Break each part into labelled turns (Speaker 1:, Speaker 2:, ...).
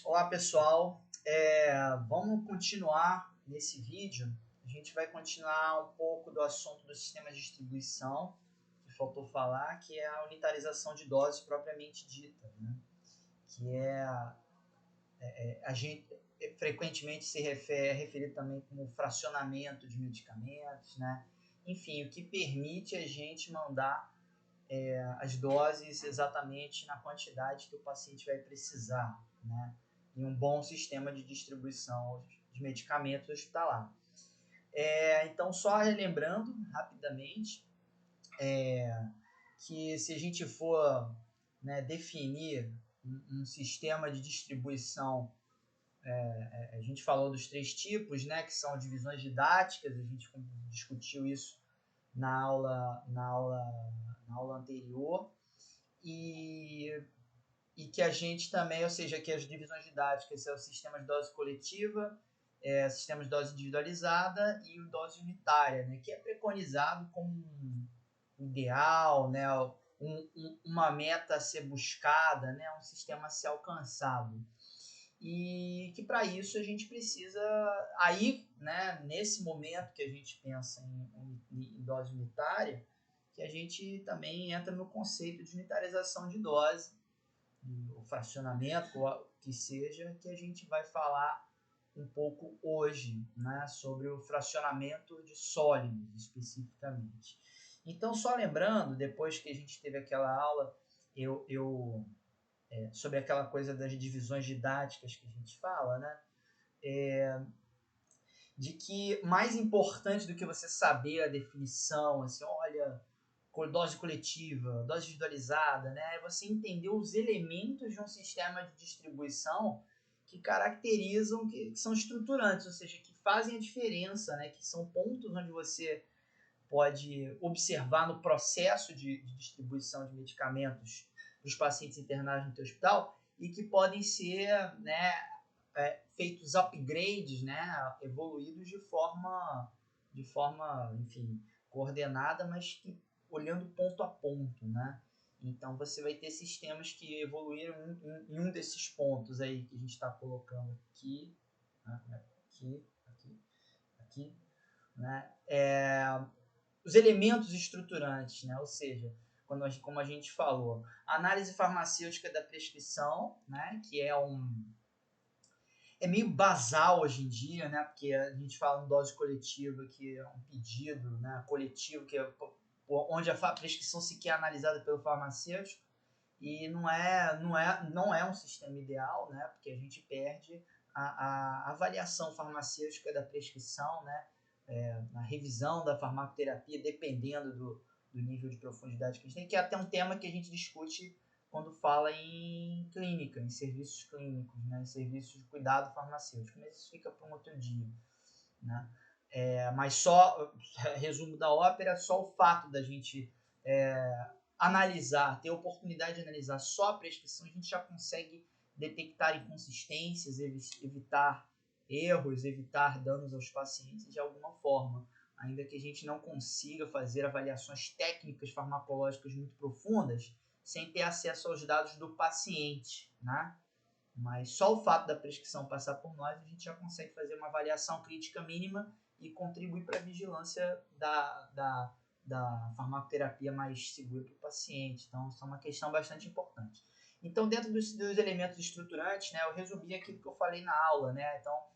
Speaker 1: Olá pessoal, vamos continuar nesse vídeo. A gente vai continuar um pouco do assunto do sistema de distribuição, que faltou falar, que é a unitarização de doses propriamente dita, né? Que a gente frequentemente é referido também como fracionamento de medicamentos, né? Enfim, o que permite a gente mandar as doses exatamente na quantidade que o paciente vai precisar, né? Em um bom sistema de distribuição de medicamentos hospitalar. Então, só relembrando rapidamente que se a gente for, né, definir um sistema de distribuição, a gente falou dos 3 tipos, né, que são divisões didáticas, a gente discutiu isso na aula anterior, e que a gente também, ou seja, que as divisões didáticas são o sistema de dose coletiva, sistema de dose individualizada e o dose unitária, né, que é preconizado como um ideal, né, uma meta a ser buscada, né, um sistema a ser alcançado. E que para isso a gente precisa, aí, né, nesse momento que a gente pensa em dose unitária, que a gente também entra no conceito de unitarização de dose, o fracionamento, ou que seja, que a gente vai falar um pouco hoje, né, sobre o fracionamento de sólidos especificamente. Então, só lembrando, depois que a gente teve aquela aula, sobre aquela coisa das divisões didáticas que a gente fala, né, de que mais importante do que você saber a definição, assim, olha, dose coletiva, dose individualizada, né? É você entender os elementos de um sistema de distribuição que caracterizam, que são estruturantes, ou seja, que fazem a diferença, né? Que são pontos onde você pode observar no processo de distribuição de medicamentos para os pacientes internados no teu hospital e que podem ser, né, feitos upgrades, né, evoluídos de forma, enfim, coordenada, mas que olhando ponto a ponto, né? Então você vai ter sistemas que evoluíram em um desses pontos aí que a gente está colocando aqui, aqui, né? Os elementos estruturantes, né? Ou seja, como a gente falou, a análise farmacêutica da prescrição, né? Que é meio basal hoje em dia, né? Porque a gente fala em dose coletiva, que é um pedido, né, coletivo, que é onde a prescrição sequer é analisada pelo farmacêutico, e não é um sistema ideal, né? Porque a gente perde a avaliação farmacêutica da prescrição, né? A revisão da farmacoterapia, dependendo do nível de profundidade que a gente tem, que é até um tema que a gente discute quando fala em clínica, em serviços clínicos, né, em serviços de cuidado farmacêutico, mas isso fica para um outro dia, né? Mas só, resumo da ópera, só o fato da gente analisar, ter a oportunidade de analisar só a prescrição, a gente já consegue detectar inconsistências, evitar erros, evitar danos aos pacientes de alguma forma, ainda que a gente não consiga fazer avaliações técnicas farmacológicas muito profundas, sem ter acesso aos dados do paciente, né? Mas só o fato da prescrição passar por nós, a gente já consegue fazer uma avaliação crítica mínima e contribuir para a vigilância da farmacoterapia mais segura para o paciente. Então, isso é uma questão bastante importante. Então, dentro dos elementos estruturantes, né, eu resumi aquilo que eu falei na aula, né? Então,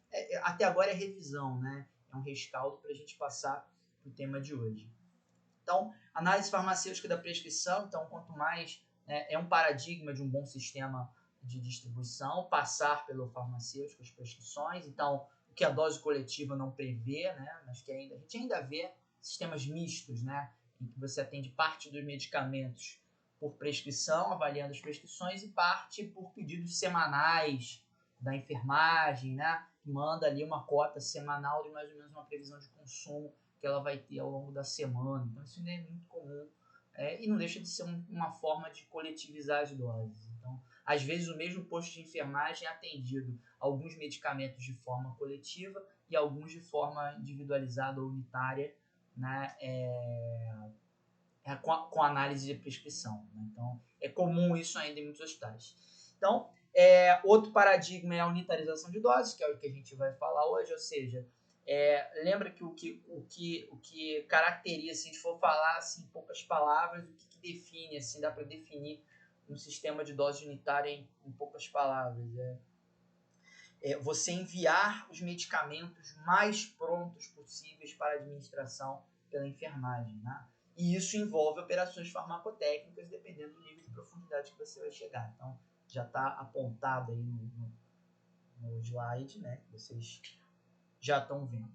Speaker 1: até agora é revisão, né? É um rescaldo para a gente passar para o tema de hoje. Então, análise farmacêutica da prescrição, então, quanto mais é um paradigma de um bom sistema de distribuição, passar pelo farmacêutico as prescrições, então, o que a dose coletiva não prevê, né, mas que a gente ainda vê sistemas mistos, né, em que você atende parte dos medicamentos por prescrição, avaliando as prescrições, e parte por pedidos semanais da enfermagem, né, que manda ali uma cota semanal de mais ou menos uma previsão de consumo que ela vai ter ao longo da semana. Então, isso ainda é muito comum, e não deixa de ser uma forma de coletivizar as doses. Então, às vezes, o mesmo posto de enfermagem é atendido alguns medicamentos de forma coletiva e alguns de forma individualizada ou unitária, né, com análise de prescrição, né? Então, é comum isso ainda em muitos hospitais. Então, Outro paradigma é a unitarização de doses, que é o que a gente vai falar hoje, ou seja, lembra que o que caracteriza, se a gente for falar assim, em poucas palavras, o que define, assim, dá para definir um sistema de dose unitária em poucas palavras. Você enviar os medicamentos mais prontos possíveis para administração pela enfermagem, né? E isso envolve operações farmacotécnicas, dependendo do nível de profundidade que você vai chegar. Então, já está apontado aí no slide, né? Que vocês já estão vendo.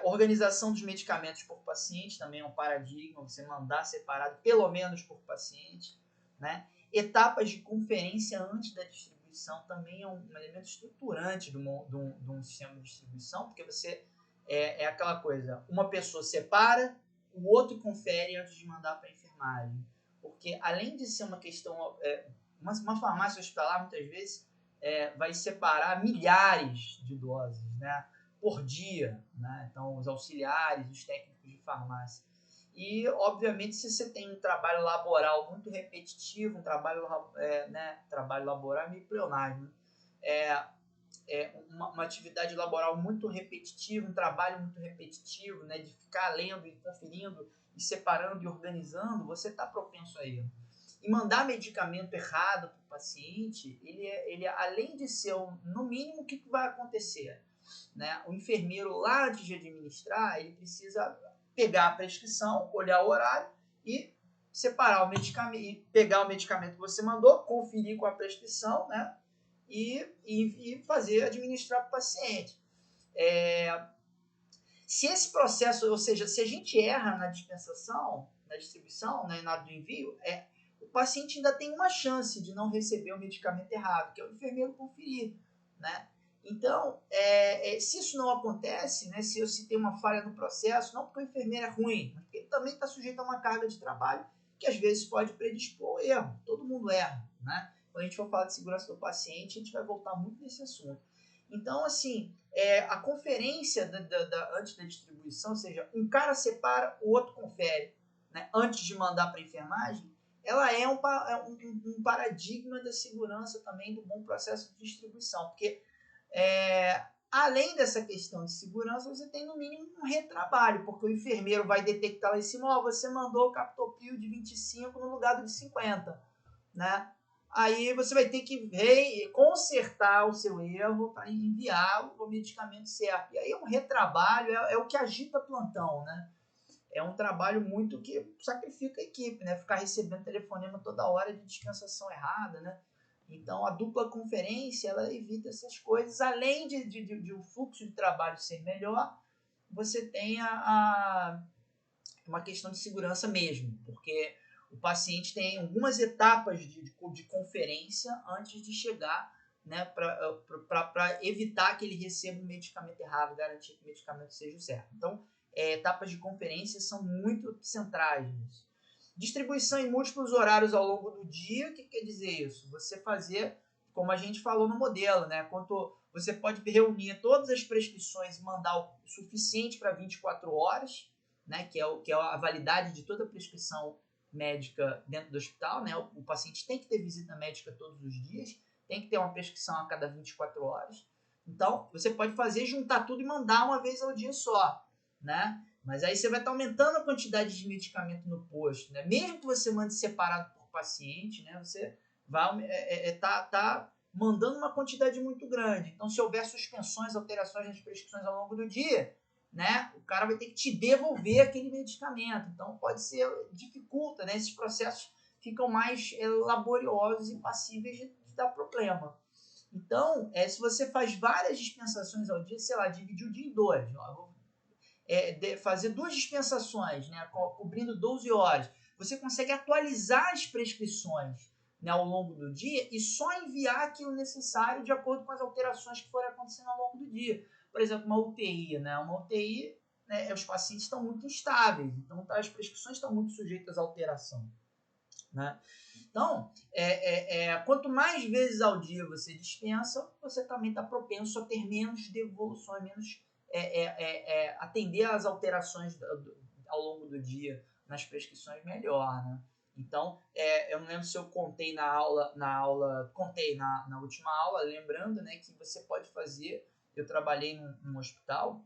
Speaker 1: Organização dos medicamentos por paciente também é um paradigma, você mandar separado pelo menos por paciente, né? Etapas de conferência antes da distribuição também é um elemento estruturante de um sistema de distribuição, porque você é aquela coisa, uma pessoa separa, o outro confere antes de mandar para a enfermagem, porque além de ser uma questão, uma farmácia hospitalar muitas vezes vai separar milhares de doses, né, por dia, né? Então os auxiliares, os técnicos de farmácia. E, obviamente, se você tem um trabalho laboral muito repetitivo, trabalho laboral é meio pleonasmo, uma atividade laboral muito repetitiva, um trabalho muito repetitivo, né, de ficar lendo e conferindo e separando e organizando, você está propenso a erro. E mandar medicamento errado para o paciente, ele além de ser, no mínimo, o que vai acontecer? Né? O enfermeiro, lá antes de administrar, ele precisa pegar a prescrição, olhar o horário e separar o medicamento, pegar o medicamento que você mandou, conferir com a prescrição, né? E fazer administrar para o paciente. Se esse processo, ou seja, se a gente erra na dispensação, na distribuição, né, na do envio, o paciente ainda tem uma chance de não receber o medicamento errado, que é o enfermeiro conferir, né? Então, se isso não acontece, né, se tem uma falha no processo, não porque o enfermeiro é ruim, mas porque ele também está sujeito a uma carga de trabalho que às vezes pode predispor ao erro. Todo mundo erra, né? Quando a gente for falar de segurança do paciente, a gente vai voltar muito nesse assunto. Então, assim, a conferência antes da distribuição, ou seja, um cara separa, o outro confere, né, antes de mandar para a enfermagem, ela é um paradigma da segurança também do bom processo de distribuição, porque além dessa questão de segurança, você tem no mínimo um retrabalho, porque o enfermeiro vai detectar lá em cima, você mandou o captopril de 25 no lugar do de 50, né? Aí você vai ter que consertar o seu erro para enviar o medicamento certo. E aí é um retrabalho, é o que agita plantão, né? É um trabalho muito que sacrifica a equipe, né? Ficar recebendo telefonema toda hora de dispensação errada, né? Então, a dupla conferência, ela evita essas coisas. Além de o fluxo de trabalho ser melhor, você tem uma questão de segurança mesmo, porque o paciente tem algumas etapas de conferência antes de chegar, né, para evitar que ele receba o medicamento errado, garantir que o medicamento seja o certo. Então, etapas de conferência são muito centrais nisso. Distribuição em múltiplos horários ao longo do dia, o que quer dizer isso? Você fazer, como a gente falou no modelo, né? Quanto você pode reunir todas as prescrições e mandar o suficiente para 24 horas, né? Que é a validade de toda a prescrição médica dentro do hospital, né? O paciente tem que ter visita médica todos os dias, tem que ter uma prescrição a cada 24 horas. Então, você pode juntar tudo e mandar uma vez ao dia só, né? Mas aí você vai estar aumentando a quantidade de medicamento no posto, né? Mesmo que você mande separado por paciente, né? Você vai tá mandando uma quantidade muito grande. Então, se houver suspensões, alterações nas prescrições ao longo do dia, né? O cara vai ter que te devolver aquele medicamento. Então, dificulta, né? Esses processos ficam mais laboriosos e passíveis de dar problema. Então, se você faz várias dispensações ao dia, sei lá, dividir o dia em dois, fazer 2 dispensações, né, cobrindo 12 horas, você consegue atualizar as prescrições, né, ao longo do dia e só enviar aquilo necessário de acordo com as alterações que forem acontecendo ao longo do dia. Por exemplo, uma UTI, né, né, os pacientes estão muito instáveis, então as prescrições estão muito sujeitas à alteração, né? Então, quanto mais vezes ao dia você dispensa, você também está propenso a ter menos devoluções, menos atender às alterações ao longo do dia nas prescrições melhor, né? Então, eu não lembro se eu contei contei na última aula, lembrando, né, que você pode fazer. Eu trabalhei num hospital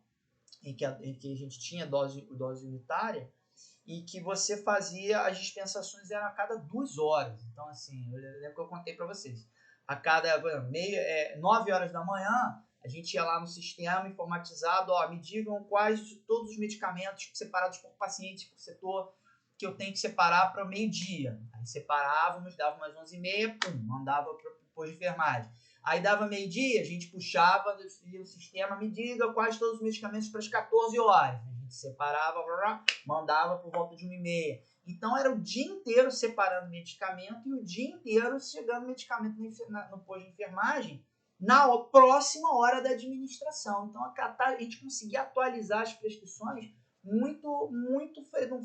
Speaker 1: em que a gente tinha dose unitária e que você fazia, as dispensações eram a cada 2 horas. Então, assim, eu lembro que eu contei para vocês. A cada 9 horas da manhã, a gente ia lá no sistema informatizado, me digam quais todos os medicamentos separados por paciente, por setor, que eu tenho que separar para o meio-dia. Aí separávamos, dava umas 11h30, mandava para o posto de enfermagem. Aí dava meio-dia, a gente puxava o sistema, me diga quais todos os medicamentos para as 14 horas. A gente separava, mandava por volta de 1h30. Então era o dia inteiro separando medicamento e o dia inteiro chegando medicamento no posto de enfermagem na próxima hora da administração. Então a gente conseguia atualizar as prescrições num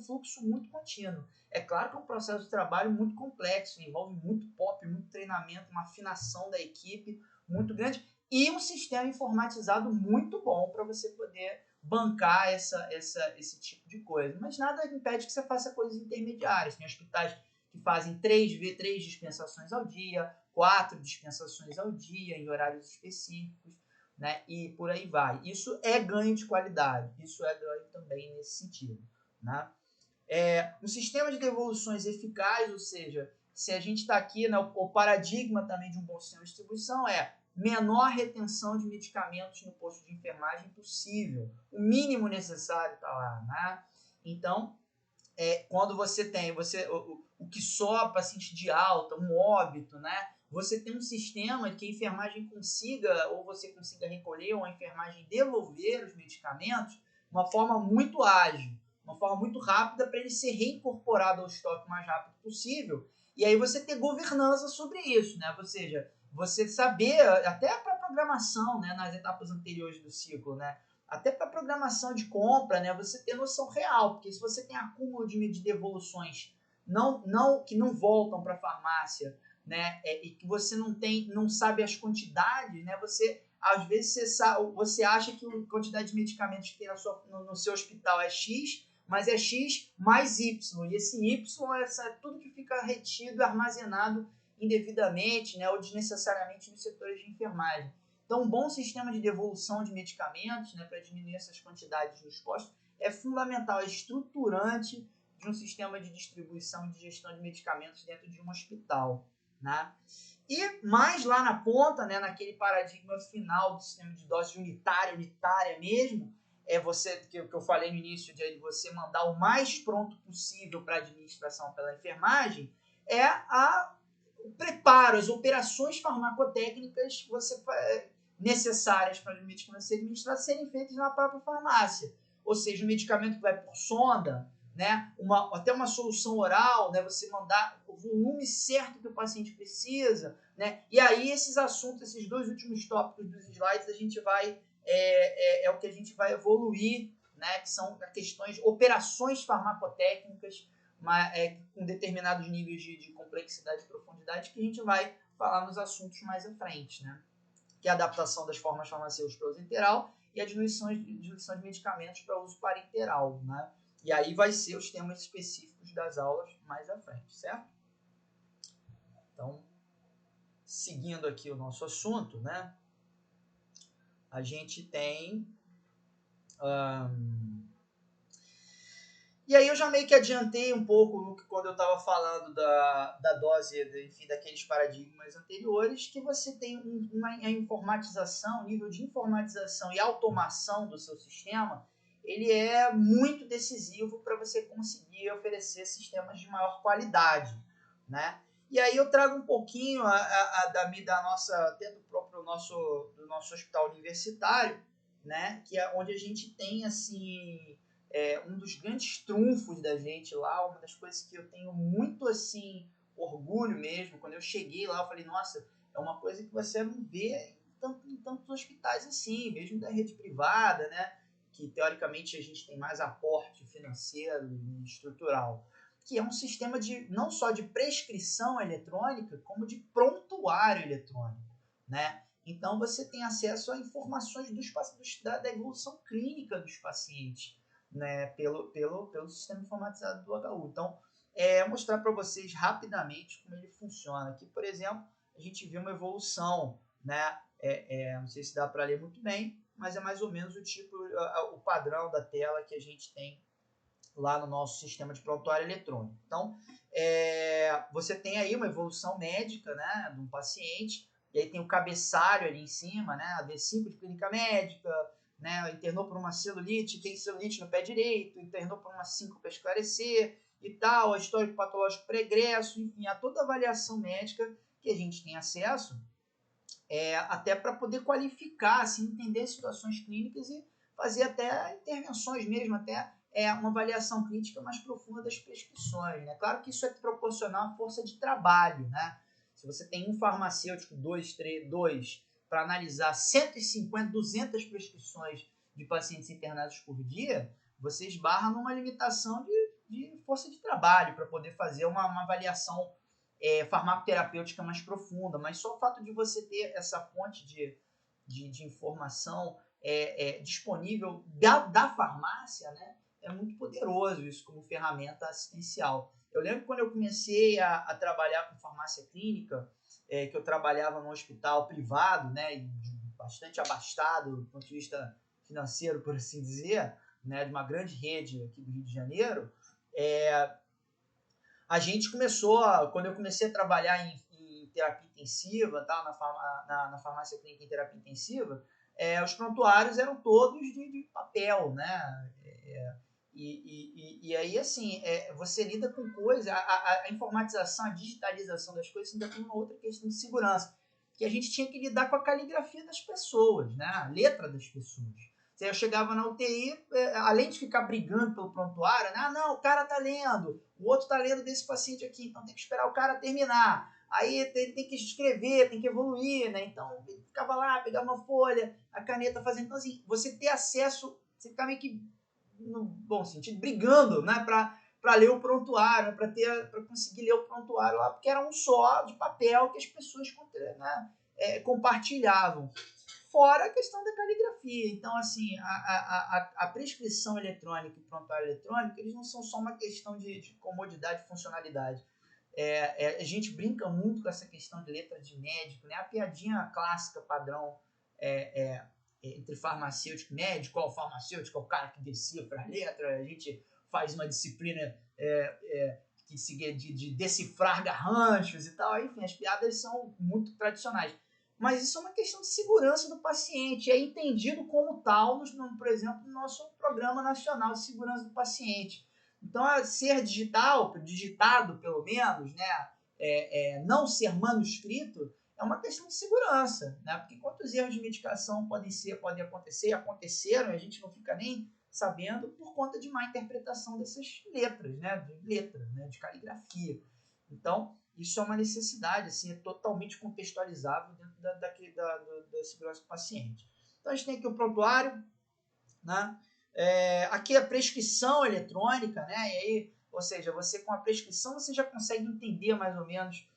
Speaker 1: fluxo muito contínuo. É claro que é um processo de trabalho muito complexo, envolve muito muito treinamento, uma afinação da equipe muito grande e um sistema informatizado muito bom para você poder bancar esse tipo de coisa. Mas nada impede que você faça coisas intermediárias. Tem hospitais que fazem 3 dispensações ao dia, 4 dispensações ao dia, em horários específicos, né? E por aí vai. Isso é ganho de qualidade, isso é ganho também nesse sentido, né? Um sistema de devoluções eficaz, ou seja, se a gente está aqui, né, o paradigma também de um bom sistema de distribuição é menor retenção de medicamentos no posto de enfermagem possível. O mínimo necessário está lá, né? Então, quando você tem o que só paciente de alta, um óbito, né? Você tem um sistema que a enfermagem consiga, ou você consiga recolher, ou a enfermagem devolver os medicamentos de uma forma muito ágil, uma forma muito rápida para ele ser reincorporado ao estoque o mais rápido possível. E aí você ter governança sobre isso, né? Ou seja, você saber, até para programação, né, nas etapas anteriores do ciclo, né? Até para programação de compra, né, você ter noção real, porque se você tem acúmulo de devoluções que não voltam para a farmácia, né, e que você não sabe as quantidades, né, você às vezes você acha que a quantidade de medicamentos que tem no seu hospital é X, mas é X mais Y, e esse Y é tudo que fica retido, armazenado indevidamente, né, ou desnecessariamente nos setores de enfermagem. Então, um bom sistema de devolução de medicamentos, né, para diminuir essas quantidades nos postos, é fundamental, é estruturante de um sistema de distribuição e de gestão de medicamentos dentro de um hospital, né? E mais lá na ponta, né, naquele paradigma final do sistema de dose unitária mesmo, que eu falei no início, de você mandar o mais pronto possível para a administração pela enfermagem, o preparo, as operações farmacotécnicas necessárias para o medicamento ser administrado serem feitas na própria farmácia. Ou seja, o medicamento que vai por sonda, né, até uma solução oral, né, você mandar o volume certo que o paciente precisa, né, e aí esses assuntos, esses 2 últimos tópicos dos slides, a gente vai o que a gente vai evoluir, né, que são questões, operações farmacotécnicas, com determinados níveis de complexidade e profundidade, que a gente vai falar nos assuntos mais à frente, né, que é a adaptação das formas farmacêuticas para uso interal e a diluição de medicamentos para uso parenteral, né? E aí vai ser os temas específicos das aulas mais à frente, certo? Então, seguindo aqui o nosso assunto, né? A gente tem... E aí eu já meio que adiantei um pouco quando eu estava falando da dose, enfim, daqueles paradigmas anteriores, que você tem a informatização, o nível de informatização e automação do seu sistema, ele é muito decisivo para você conseguir oferecer sistemas de maior qualidade, né? E aí eu trago um pouquinho até do nosso hospital universitário, né? Que é onde a gente tem, assim... um dos grandes trunfos da gente lá, uma das coisas que eu tenho muito, assim, orgulho mesmo. Quando eu cheguei lá, eu falei, nossa, é uma coisa que você não vê em tantos hospitais assim, mesmo da rede privada, né? Que, teoricamente, a gente tem mais aporte financeiro e estrutural. Que é um sistema não só de prescrição eletrônica, como de prontuário eletrônico, né? Então, você tem acesso a informações da evolução clínica dos pacientes, né, pelo sistema informatizado do HU. Então, mostrar para vocês rapidamente como ele funciona. Aqui, por exemplo, a gente vê uma evolução, né? Não sei se dá para ler muito bem, mas é mais ou menos o padrão da tela que a gente tem lá no nosso sistema de prontuário eletrônico. Então, você tem aí uma evolução médica, né, de um paciente, e aí tem o cabeçalho ali em cima, né, a D5 de clínica médica, né, internou por uma celulite, tem celulite no pé direito, internou por uma síncope para esclarecer e tal, histórico patológico pregresso, enfim, a toda a avaliação médica que a gente tem acesso, até para poder qualificar, assim, entender situações clínicas e fazer até intervenções mesmo, até uma avaliação clínica mais profunda das prescrições, né? Claro que isso é proporcional à força de trabalho, né? Se você tem um farmacêutico, dois, para analisar 150, 200 prescrições de pacientes internados por dia, você esbarra numa limitação de força de trabalho para poder fazer uma avaliação farmacoterapêutica mais profunda, mas só o fato de você ter essa fonte de informação disponível da farmácia, né, é muito poderoso isso como ferramenta assistencial. Eu lembro que quando eu comecei a trabalhar com farmácia clínica, que eu trabalhava num hospital privado, né, bastante abastado do ponto de vista financeiro, por assim dizer, né, de uma grande rede aqui do Rio de Janeiro, a gente começou, quando eu comecei a trabalhar em terapia intensiva, tá, na farmácia clínica em terapia intensiva, os prontuários eram todos de papel, né? E aí, assim, você lida com coisas, a informatização, a digitalização das coisas ainda tem uma outra questão de segurança, que a gente tinha que lidar com a caligrafia das pessoas, né? A letra das pessoas. Eu chegava na UTI, além de ficar brigando pelo prontuário, né? Não, o cara tá lendo, o outro tá lendo desse paciente aqui, então tem que esperar o cara terminar. Aí ele tem que escrever, tem que evoluir, né? Então ele ficava lá, pegava uma folha, a caneta fazendo. Então, assim, você ter acesso, você ficar meio que, no bom sentido, brigando, né? Para ler o prontuário, para conseguir ler o prontuário lá, porque era um só de papel que as pessoas, né, compartilhavam. Fora a questão da caligrafia. Então, assim, a prescrição eletrônica e o prontuário eletrônico, eles não são só uma questão de comodidade e funcionalidade. A gente brinca muito com essa questão de letra de médico, né? A piadinha clássica, padrão, entre farmacêutico e médico, qual farmacêutico é o cara que decifra a letra, a gente faz uma disciplina de decifrar garranchos e tal, enfim, as piadas são muito tradicionais. Mas isso é uma questão de segurança do paciente, é entendido como tal, por exemplo, no nosso Programa Nacional de Segurança do Paciente. Então, ser digitado pelo menos, né, não ser manuscrito, é uma questão de segurança, né? Porque quantos erros de medicação podem acontecer e aconteceram, e a gente não fica nem sabendo por conta de má interpretação dessas letras, né, de caligrafia. Então, isso é uma necessidade, assim, é totalmente contextualizável dentro da segurança do paciente. Então, a gente tem aqui o prontuário, né? Aqui a prescrição eletrônica, né? E aí, ou seja, você com a prescrição você já consegue entender mais ou menos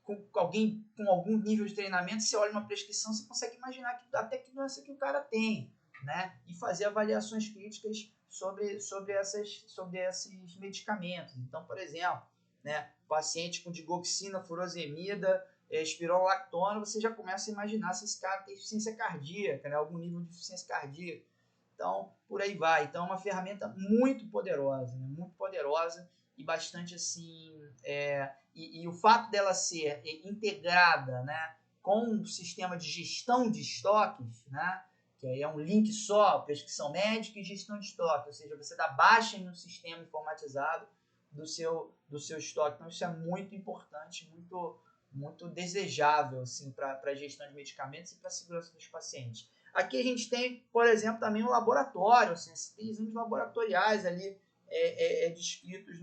Speaker 1: com alguém com algum nível de treinamento, você olha uma prescrição, você consegue imaginar até que doença que o cara tem, né? E fazer avaliações críticas sobre esses medicamentos. Então, por exemplo, né, paciente com digoxina, furosemida, espirolactona, você já começa a imaginar se esse cara tem insuficiência cardíaca, né, algum nível de insuficiência cardíaca. Então, por aí vai. Então, é uma ferramenta muito poderosa, né? Muito poderosa e bastante assim... E o fato dela ser integrada, né, com o sistema de gestão de estoques, né, que aí é um link só, prescrição médica e gestão de estoque, ou seja, você dá baixa em um sistema informatizado do seu estoque. Então, isso é muito importante, muito desejável assim, para a gestão de medicamentos e para a segurança dos pacientes. Aqui a gente tem, por exemplo, também um laboratório, assim, exames laboratoriais ali descritos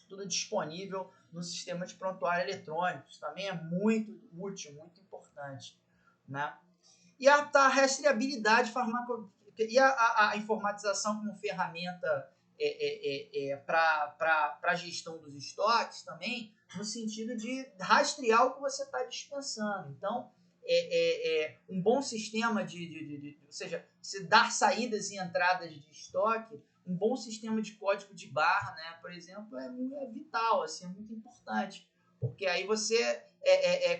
Speaker 1: tudo disponível no sistema de prontuário eletrônico. Isso também é muito útil, muito importante, né? E a rastreabilidade farmacológica e a informatização como ferramenta para a gestão dos estoques também, no sentido de rastrear o que você está dispensando. Então, um bom sistema ou seja, se dar saídas e entradas de estoque, um bom sistema de código de barra, né, por exemplo, é vital, assim, é muito importante, porque aí você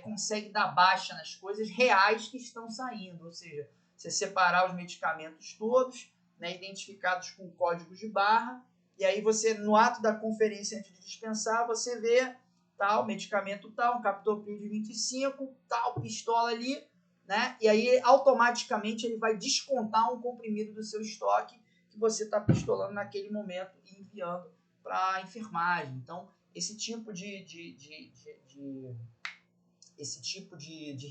Speaker 1: consegue dar baixa nas coisas reais que estão saindo, ou seja, você separar os medicamentos todos, né, identificados com códigos de barra, e aí você, no ato da conferência antes de dispensar, você vê tal, medicamento tal, um captopril de 25, tal, pistola ali, né? E aí automaticamente ele vai descontar um comprimido do seu estoque que você está pistolando naquele momento e enviando para a enfermagem. Então, esse tipo de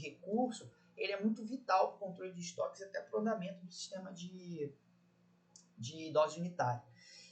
Speaker 1: recurso, ele é muito vital para o controle de estoques e até para o andamento do sistema de dose unitária.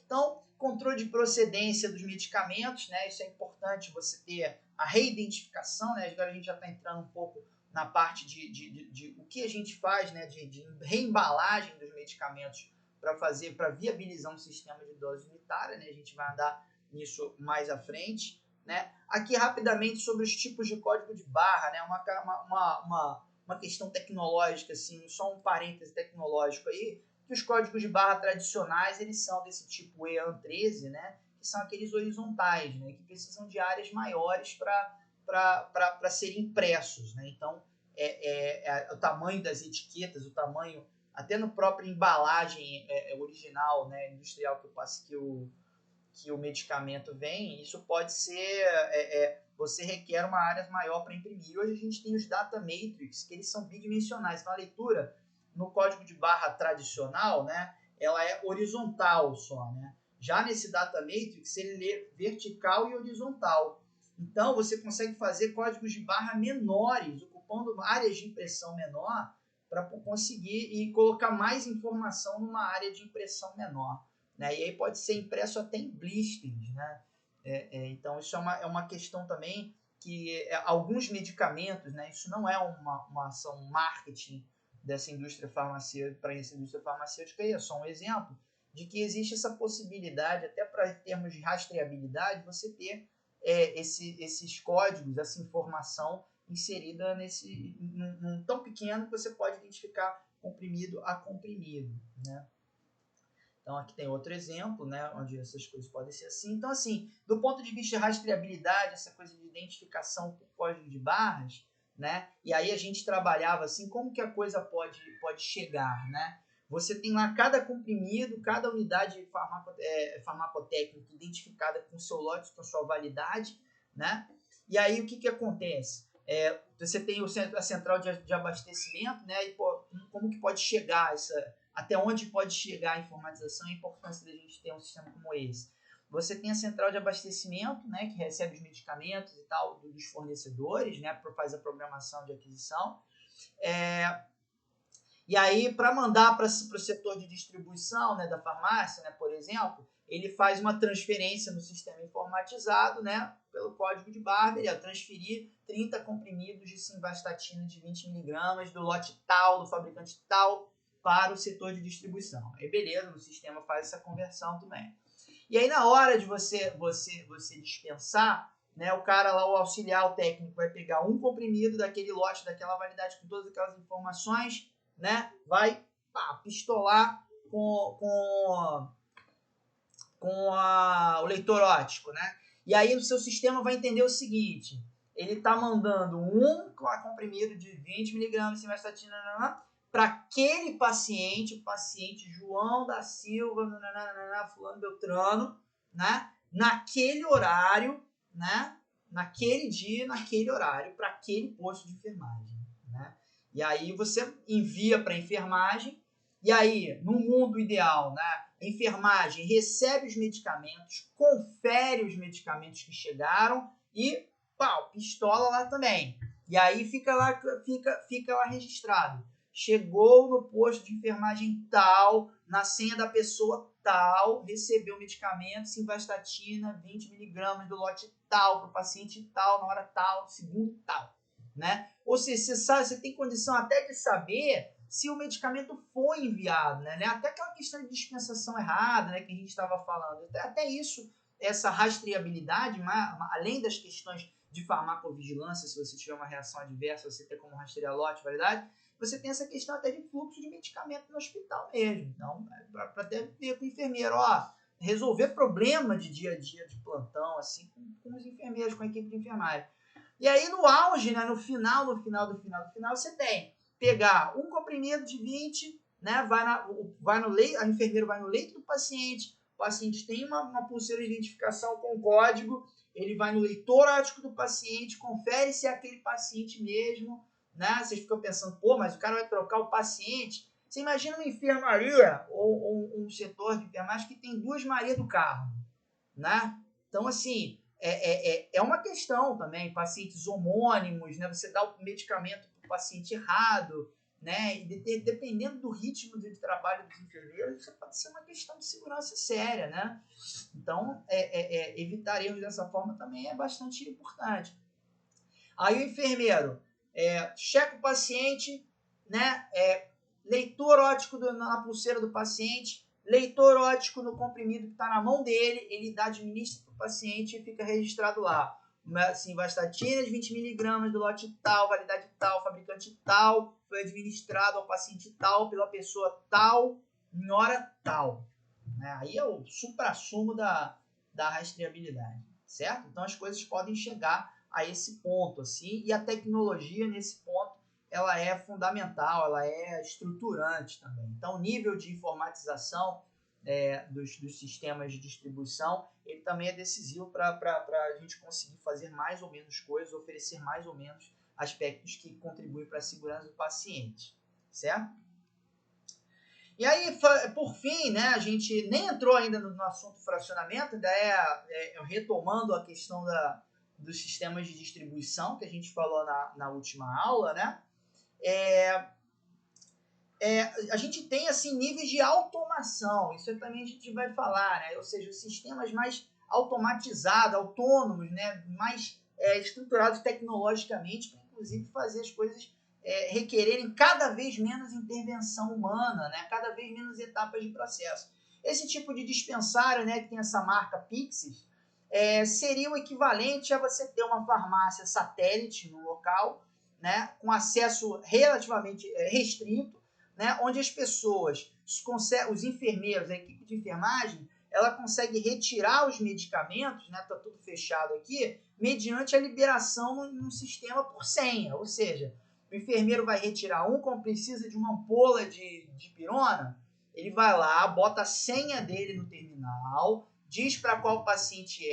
Speaker 1: Então, controle de procedência dos medicamentos, né? Isso é importante, você ter a reidentificação, né? Agora a gente já está entrando um pouco na parte de o que a gente faz, né? De reembalagem dos medicamentos para viabilizar um sistema de dose unitária, né? A gente vai andar nisso mais à frente, né? Aqui rapidamente sobre os tipos de código de barra, né? Uma questão tecnológica, assim, só um parêntese tecnológico aí, que os códigos de barra tradicionais, eles são desse tipo EAN13, né, que são aqueles horizontais, né, que precisam de áreas maiores para serem impressos, né? Então, o tamanho das etiquetas, o tamanho, até no próprio embalagem original, né, industrial que o medicamento vem, isso pode ser, você requer uma área maior para imprimir. Hoje a gente tem os data matrix, que eles são bidimensionais, então a leitura no código de barra tradicional, né, ela é horizontal só, né? Já nesse data matrix, ele lê vertical e horizontal. Então, você consegue fazer códigos de barra menores, ocupando áreas de impressão menor, para conseguir e colocar mais informação numa área de impressão menor, né? E aí pode ser impresso até em blisters, né? Então, isso é uma questão também que alguns medicamentos, né? Isso não é uma ação marketing dessa indústria farmacêutica para essa indústria farmacêutica, é só um exemplo de que existe essa possibilidade, até para termos de rastreabilidade, você ter esses códigos, essa informação inserida num tão pequeno que você pode identificar comprimido a comprimido, né? Então, aqui tem outro exemplo, né, onde essas coisas podem ser assim. Então, assim, do ponto de vista de rastreabilidade, essa coisa de identificação por código de barras, né, e aí a gente trabalhava assim, como que a coisa pode chegar, né? Você tem lá cada comprimido, cada unidade farmacotécnica identificada com seu lote, com sua validade, né? E aí o que acontece? Você tem a central de abastecimento, né? E como que pode chegar até onde pode chegar a informatização e a importância da gente ter um sistema como esse. Você tem a central de abastecimento, né, que recebe os medicamentos e tal dos fornecedores, né, para fazer a programação de aquisição. E aí, para mandar para o setor de distribuição, né, da farmácia, né, por exemplo, ele faz uma transferência no sistema informatizado, né, pelo código de barra, ele transferir 30 comprimidos de simvastatina de 20 mg do lote tal, do fabricante tal, para o setor de distribuição. Aí beleza, o sistema faz essa conversão também. E aí na hora de você dispensar, né, o cara lá, o auxiliar, o técnico, vai pegar um comprimido daquele lote, daquela validade, com todas aquelas informações, né, vai pistolar com o leitor óptico, né? E aí o seu sistema vai entender o seguinte, ele está mandando um comprimido de 20 mg de simvastatina para aquele paciente, o paciente João da Silva, fulano Beltrano, né? Naquele horário, né? Naquele dia, naquele horário, para aquele posto de enfermagem, né? E aí você envia para a enfermagem, e aí, no mundo ideal, né? A enfermagem recebe os medicamentos, confere os medicamentos que chegaram e pistola lá também. E aí fica lá registrado. Chegou no posto de enfermagem tal, na senha da pessoa tal, recebeu o medicamento, simvastatina, 20 mg do lote tal, para o paciente tal, na hora tal, segundo tal, né? Ou seja, você tem condição até de saber se o medicamento foi enviado, né? Até aquela questão de dispensação errada, né, que a gente estava falando. Até isso, essa rastreabilidade, além das questões de farmacovigilância, se você tiver uma reação adversa, você ter como rastrear lote, validade, você tem essa questão até de fluxo de medicamento no hospital mesmo. Então, para até ver com o enfermeiro, resolver problema de dia a dia de plantão, assim, com os enfermeiros, com a equipe de enfermagem. E aí, no auge, né, no final, você tem pegar um comprimido de 20, né, vai no leito, a enfermeira vai no leito do paciente, o paciente tem uma pulseira de identificação com código, ele vai no leitor óptico do paciente, confere se é aquele paciente mesmo, né? Vocês ficam pensando, pô, mas o cara vai trocar o paciente. Você imagina uma enfermaria ou um setor de enfermagem que tem 2 Maria do carro, né? Então, assim, é uma questão também, pacientes homônimos, né? Você dá o medicamento para o paciente errado, né? E dependendo do ritmo de trabalho dos enfermeiros, isso pode ser uma questão de segurança séria, né? Então, evitar erros dessa forma também é bastante importante. Aí o enfermeiro checa o paciente, né? Leitor óptico na pulseira do paciente, leitor óptico no comprimido que está na mão dele, ele administra para o paciente e fica registrado lá. Assim, vastatina de 20 mg do lote tal, validade tal, fabricante tal, foi administrado ao paciente tal, pela pessoa tal, em hora tal. Né? Aí é o supra-sumo da rastreabilidade, certo? Então as coisas podem chegar a esse ponto, assim, e a tecnologia nesse ponto ela é fundamental, ela é estruturante também. Então o nível de informatização dos sistemas de distribuição, ele também é decisivo para a gente conseguir fazer mais ou menos coisas, oferecer mais ou menos aspectos que contribuem para a segurança do paciente, certo? E aí, por fim, né, a gente nem entrou ainda no assunto fracionamento, ainda retomando a questão dos sistemas de distribuição que a gente falou na última aula, né? A gente tem assim, níveis de automação, isso também a gente vai falar, né? Ou seja, os sistemas mais automatizados, autônomos, né? Mais estruturados tecnologicamente, para inclusive fazer as coisas requererem cada vez menos intervenção humana, né? Cada vez menos etapas de processo. Esse tipo de dispensário, né, que tem essa marca Pyxis, seria o equivalente a você ter uma farmácia satélite no local, né, com acesso relativamente restrito, né, onde as pessoas, os enfermeiros, a equipe de enfermagem, ela consegue retirar os medicamentos, né, tá tudo fechado aqui, mediante a liberação num sistema por senha, ou seja, o enfermeiro vai retirar como precisa de uma ampola de dipirona, ele vai lá, bota a senha dele no terminal, diz para qual paciente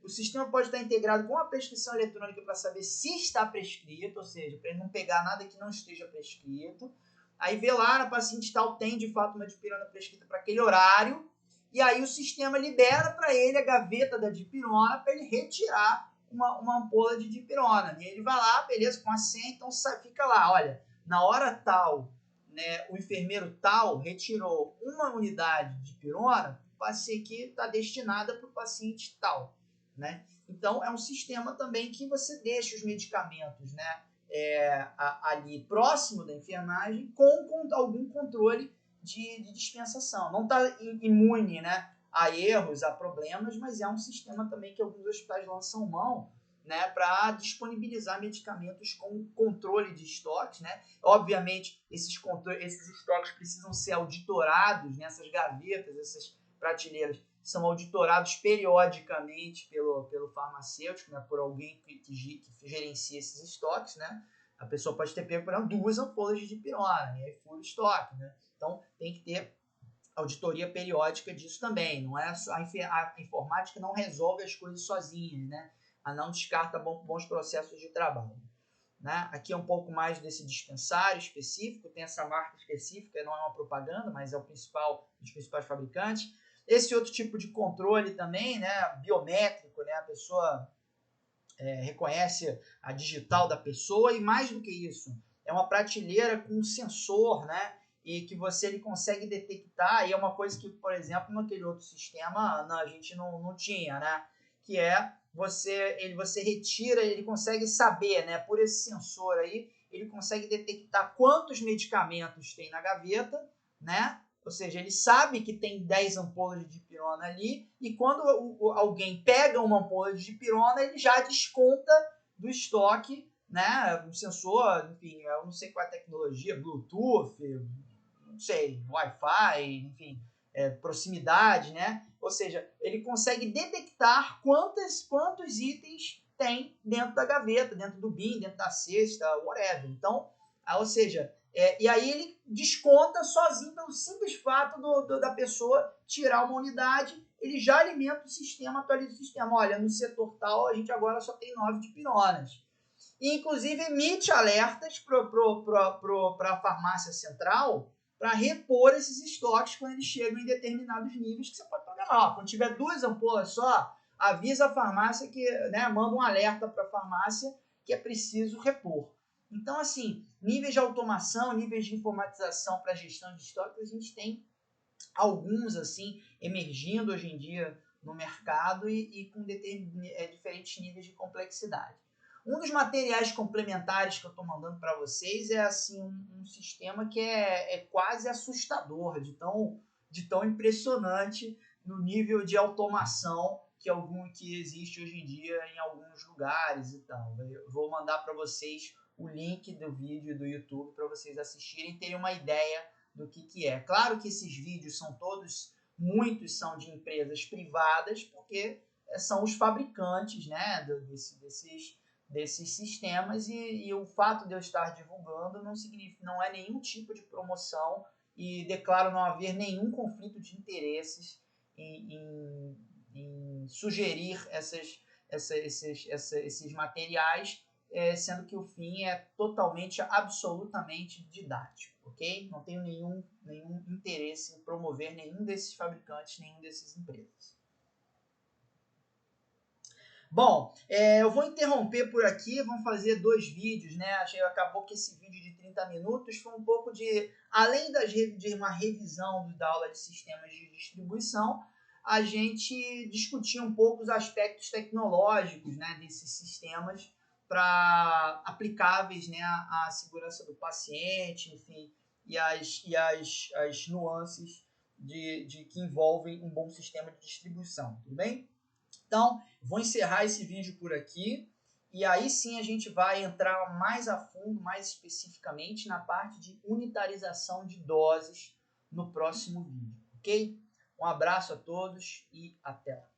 Speaker 1: o sistema pode estar integrado com a prescrição eletrônica para saber se está prescrito, ou seja, para ele não pegar nada que não esteja prescrito. Aí vê lá, no paciente tal tem de fato uma dipirona prescrita para aquele horário, e aí o sistema libera para ele a gaveta da dipirona para ele retirar uma ampola de dipirona. E ele vai lá, beleza, com a senha, então fica lá, olha, na hora tal, né, o enfermeiro tal retirou uma unidade de dipirona, que está destinada para o paciente tal, né? Então, é um sistema também que você deixa os medicamentos, né, ali próximo da enfermagem com algum controle de dispensação. Não está imune, né, a erros, a problemas, mas é um sistema também que alguns hospitais lançam mão, né, para disponibilizar medicamentos com controle de estoques, né? Obviamente, esses estoques precisam ser auditorados, né? Essas gavetas, essas prateleiras são auditorados periodicamente pelo farmacêutico, né? Por alguém que gerencia esses estoques, né? A pessoa pode ter pego, por exemplo, 2 ampolas de dipirona, e aí fura o estoque, né? Então, tem que ter auditoria periódica disso também. Não é a informática não resolve as coisas sozinha, né? Ela não descarta bons processos de trabalho. Né? Aqui é um pouco mais desse dispensário específico, tem essa marca específica, não é uma propaganda, mas é um dos principais fabricantes. Esse outro tipo de controle também, né, biométrico, né, a pessoa reconhece a digital da pessoa, e mais do que isso, é uma prateleira com um sensor, né, e que ele consegue detectar, e é uma coisa que, por exemplo, naquele outro sistema a gente não tinha, né, que você retira, ele consegue saber, né, por esse sensor aí, ele consegue detectar quantos medicamentos tem na gaveta, né, ou seja, ele sabe que tem 10 ampolas de dipirona ali, e quando alguém pega uma ampola de dipirona, ele já desconta do estoque, né? Um sensor, enfim, eu não sei qual é a tecnologia, Bluetooth, não sei, Wi-Fi, enfim, proximidade, né? Ou seja, ele consegue detectar quantos itens tem dentro da gaveta, dentro do bin, dentro da cesta, whatever. Então, ou seja, e aí ele desconta sozinho pelo simples fato da pessoa tirar uma unidade, ele já alimenta o sistema, atualiza o sistema. Olha, no setor tal a gente agora só tem 9 de pironas. E, inclusive, emite alertas para a farmácia central para repor esses estoques quando eles chegam em determinados níveis que você pode programar. Ó, quando tiver 2 ampolas só, avisa a farmácia que, né, manda um alerta para a farmácia que é preciso repor. Então, assim, níveis de automação, níveis de informatização para gestão de estoques, a gente tem alguns assim emergindo hoje em dia no mercado e com diferentes níveis de complexidade. Um dos materiais complementares que eu estou mandando para vocês é assim um sistema que é quase assustador, de tão impressionante no nível de automação que existe hoje em dia em alguns lugares e tal. Eu vou mandar para vocês o link do vídeo do YouTube para vocês assistirem e terem uma ideia do que é. Claro que esses vídeos muitos são de empresas privadas, porque são os fabricantes, né, desses sistemas e o fato de eu estar divulgando não é nenhum tipo de promoção e declaro não haver nenhum conflito de interesses em sugerir esses materiais, sendo que o fim é totalmente, absolutamente didático, ok? Não tenho nenhum interesse em promover nenhum desses fabricantes, nenhum desses empresas. Bom, eu vou interromper por aqui, vamos fazer 2 vídeos, né? Acabou que esse vídeo de 30 minutos foi um pouco além de uma revisão da aula de sistemas de distribuição, a gente discutir um pouco os aspectos tecnológicos, né, desses sistemas aplicáveis, né, à segurança do paciente, enfim, e as nuances que envolvem um bom sistema de distribuição, tudo bem? Então, vou encerrar esse vídeo por aqui e aí sim a gente vai entrar mais a fundo, mais especificamente na parte de unitarização de doses no próximo vídeo, ok? Um abraço a todos e até lá.